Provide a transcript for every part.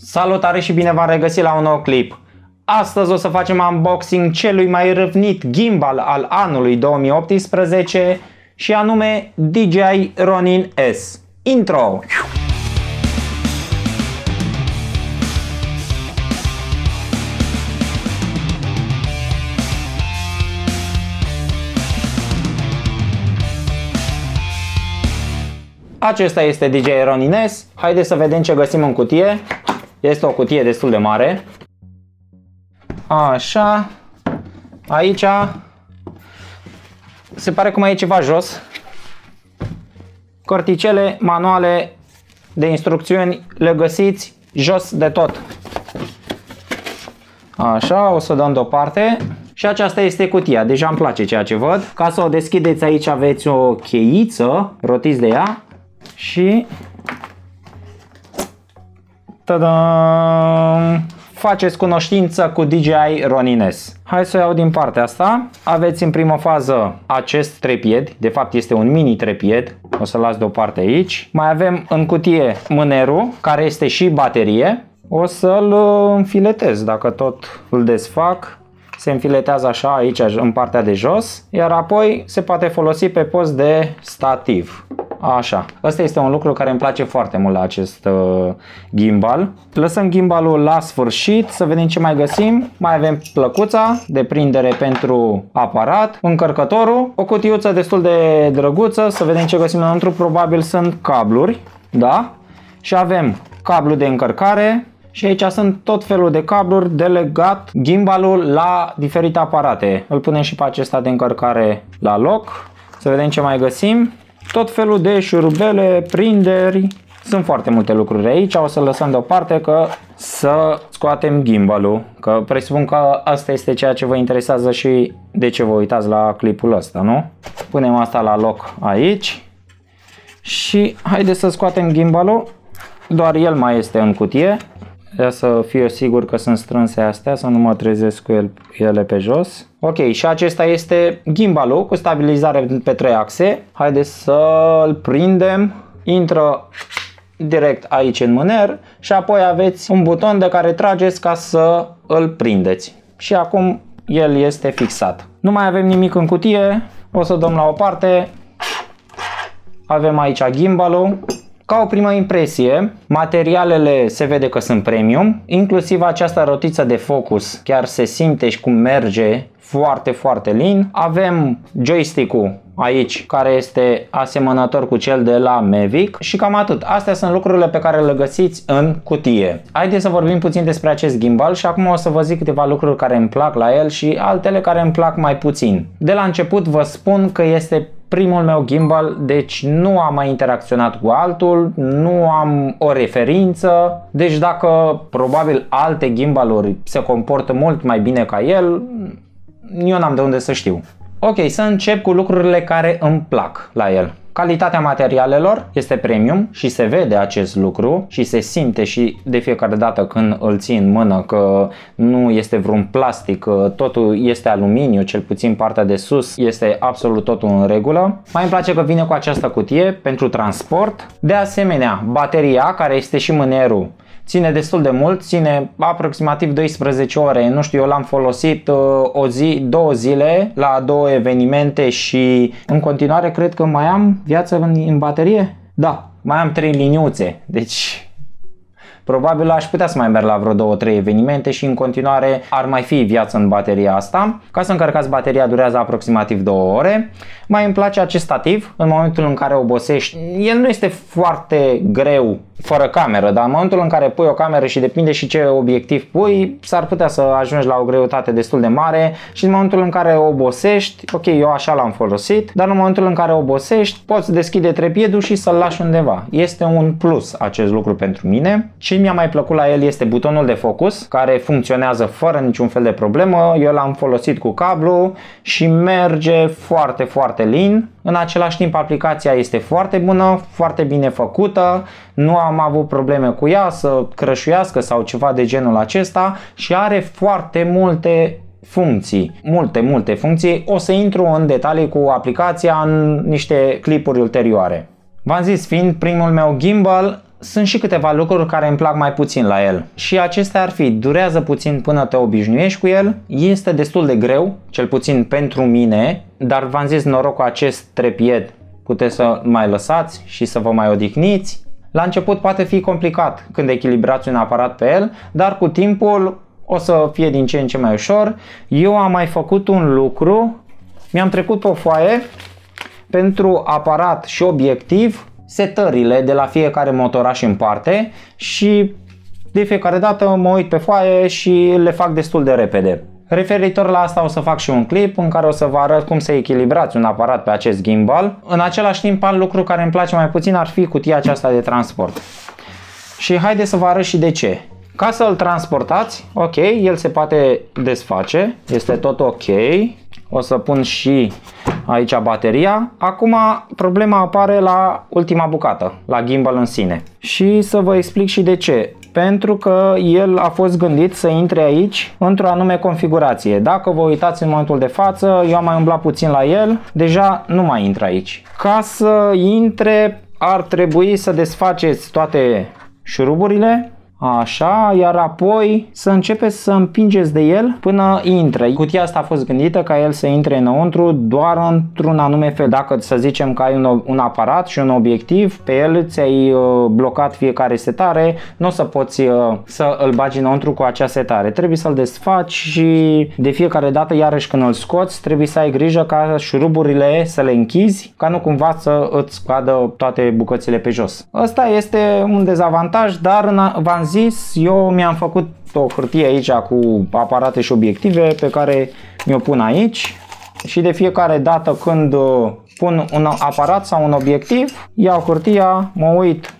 Salutare și bine v-am regăsit la un nou clip. Astăzi o să facem unboxing celui mai râvnit gimbal al anului 2018 și anume DJI Ronin S. Intro! Acesta este DJI Ronin S. Haideți să vedem ce găsim în cutie. Este o cutie destul de mare. Așa. Aici se pare că mai e ceva jos. Carticele, manuale de instrucțiuni le găsiți jos de tot. Așa, o să dăm deoparte. Și aceasta este cutia. Deja îmi place ceea ce văd. Ca să o deschideți, aici aveți o cheiță, rotiți de ea. Și ta-dam! Faceți cunoștință cu DJI Ronin S. Hai să o iau din partea asta. Aveți în primă fază acest trepied. De fapt este un mini trepied. O să-l las deoparte aici. Mai avem în cutie mânerul, care este și baterie. O să-l înfiletez. Dacă tot îl desfac, se înfiletează așa aici în partea de jos. Iar apoi se poate folosi pe post de stativ. Așa, ăsta este un lucru care îmi place foarte mult la acest gimbal. Lăsăm gimbalul la sfârșit să vedem ce mai găsim. Mai avem plăcuța de prindere pentru aparat, încărcătorul, o cutiuță destul de drăguță, să vedem ce găsim înăuntru. Probabil sunt cabluri, da? Și avem cablu de încărcare și aici sunt tot felul de cabluri de legat gimbalul la diferite aparate. Îl punem și pe acesta de încărcare la loc. Să vedem ce mai găsim. Tot felul de șurubele, prinderi, sunt foarte multe lucruri aici. O să lăsăm deoparte că să scoatem gimbalul, că presupun că asta este ceea ce vă interesează și de ce vă uitați la clipul ăsta, nu? Punem asta la loc aici și haideți să scoatem gimbalul, doar el mai este în cutie. Ia să fiu sigur că sunt strânse astea, să nu mă trezesc cu ele pe jos. Ok, și acesta este gimbalul cu stabilizare pe 3 axe. Haideți să-l prindem. Intră direct aici în mâner și apoi aveți un buton de care trageți ca să îl prindeți. Și acum el este fixat. Nu mai avem nimic în cutie. O să dăm la o parte. Avem aici gimbalul. Ca o primă impresie, materialele se vede că sunt premium, inclusiv această rotiță de focus chiar se simte și cum merge foarte, foarte lin. Avem joystick-ul aici, care este asemănător cu cel de la Mavic și cam atât. Astea sunt lucrurile pe care le găsiți în cutie. Haideți să vorbim puțin despre acest gimbal și acum o să vă zic câteva lucruri care îmi plac la el și altele care îmi plac mai puțin. De la început vă spun că este primul meu gimbal, deci nu am mai interacționat cu altul, nu am o referință, deci dacă probabil alte gimbaluri se comportă mult mai bine ca el, eu n-am de unde să știu. Ok, să încep cu lucrurile care îmi plac la el. Calitatea materialelor este premium și se vede acest lucru și se simte și de fiecare dată când îl ții în mână că nu este vreun plastic, că totul este aluminiu, cel puțin partea de sus este absolut totul în regulă. Mai îmi place că vine cu această cutie pentru transport. De asemenea, bateria, care este și mânerul, ține destul de mult, ține aproximativ 12 ore, nu știu, eu l-am folosit o zi, 2 zile la 2 evenimente și în continuare cred că mai am viață în baterie? Da, mai am 3 liniuțe, deci probabil aș putea să mai merg la vreo 2-3 evenimente și în continuare ar mai fi viață în bateria asta. Ca să încărcați bateria durează aproximativ 2 ore. Mai îmi place acest stativ în momentul în care obosești. El nu este foarte greu fără cameră, dar în momentul în care pui o cameră și depinde și ce obiectiv pui, s-ar putea să ajungi la o greutate destul de mare și în momentul în care obosești, ok, eu așa l-am folosit, dar în momentul în care obosești poți deschide trepiedul și să-l lași undeva. Este un plus acest lucru pentru mine. Ce mi-a mai plăcut la el este butonul de focus, care funcționează fără niciun fel de problemă. Eu l-am folosit cu cablu și merge foarte, foarte lin. În același timp, aplicația este foarte bună, foarte bine făcută, nu am avut probleme cu ea să crășuiască sau ceva de genul acesta și are foarte multe funcții, multe funcții. O să intru în detalii cu aplicația în niște clipuri ulterioare. V-am zis, fiind primul meu gimbal, sunt și câteva lucruri care îmi plac mai puțin la el. Și acestea ar fi: durează puțin până te obișnuiești cu el, este destul de greu, cel puțin pentru mine, dar v-am zis, noroc cu acest trepied puteți să mai lăsați și să vă mai odihniți. La început poate fi complicat când echilibrați un aparat pe el, dar cu timpul o să fie din ce în ce mai ușor. Eu am mai făcut un lucru, mi-am trecut pe o foaie pentru aparat și obiectiv setările de la fiecare motoraș în parte și de fiecare dată mă uit pe foaie și le fac destul de repede. Referitor la asta o să fac și un clip în care o să vă arăt cum să echilibrați un aparat pe acest gimbal. În același timp, alt lucru care îmi place mai puțin ar fi cutia aceasta de transport. Și haideți să vă arăt și de ce. Ca să îl transportați, ok, el se poate desface, este tot ok. O să pun și aici bateria. Acum problema apare la ultima bucată, la gimbal în sine. Și să vă explic și de ce. Pentru că el a fost gândit să intre aici într-o anume configurație. Dacă vă uitați în momentul de față, eu am mai umblat puțin la el, deja nu mai intră aici. Ca să intre ar trebui să desfaceți toate șuruburile, așa, iar apoi să începeți să împingeți de el până intră. Cutia asta a fost gândită ca el să intre înăuntru doar într-un anume fel. Dacă să zicem că ai un aparat și un obiectiv, pe el ți-ai blocat fiecare setare, nu o să poți să îl bagi înăuntru cu acea setare. Trebuie să-l desfaci și de fiecare dată, iarăși când îl scoți, trebuie să ai grijă ca șuruburile să le închizi, ca nu cumva să îți cadă toate bucățile pe jos. Ăsta este un dezavantaj, dar v-am zis, eu mi-am făcut o hârtie aici cu aparate și obiective pe care mi-o pun aici și de fiecare dată când pun un aparat sau un obiectiv, iau hârtia, mă uit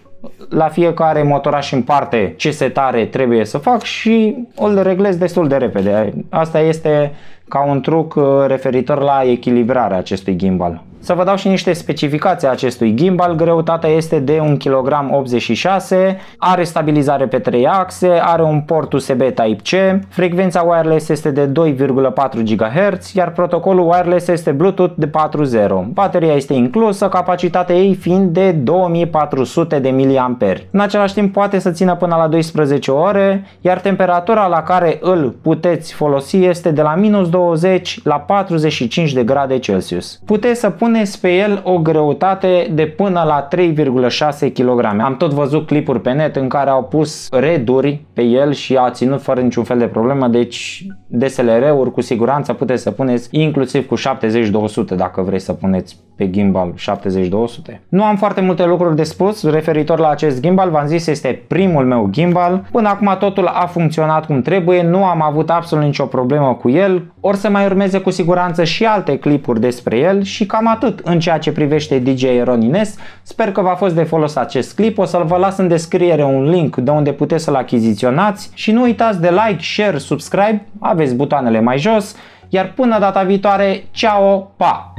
la fiecare motoraș în parte ce setare trebuie să fac și îl reglez destul de repede. Asta este ca un truc referitor la echilibrarea acestui gimbal. Să vă dau și niște specificații acestui gimbal. Greutatea este de 1,86 kg, are stabilizare pe 3 axe, are un port USB Type-C, frecvența wireless este de 2,4 GHz, iar protocolul wireless este Bluetooth de 4.0. Bateria este inclusă, capacitatea ei fiind de 2400 de mAh. În același timp poate să țină până la 12 ore, iar temperatura la care îl puteți folosi este de la -20 la 45 de grade Celsius. Puteți să puneți pe el o greutate de până la 3,6 kg. Am tot văzut clipuri pe net în care au pus reduri pe el și a ținut fără niciun fel de problemă, deci DSLR-uri cu siguranță puteți să puneți inclusiv cu 70-200 dacă vreți să puneți pe gimbal 70-200. Nu am foarte multe lucruri de spus referitor la acest gimbal, v-am zis, este primul meu gimbal. Până acum totul a funcționat cum trebuie, nu am avut absolut nicio problemă cu el. Or să mai urmeze cu siguranță și alte clipuri despre el și cam atât în ceea ce privește DJI Ronin S. Sper că v-a fost de folos acest clip, o să-l vă las în descriere un link de unde puteți să-l achiziționați și nu uitați de like, share, subscribe, aveți butoanele mai jos, iar până data viitoare, ciao, pa!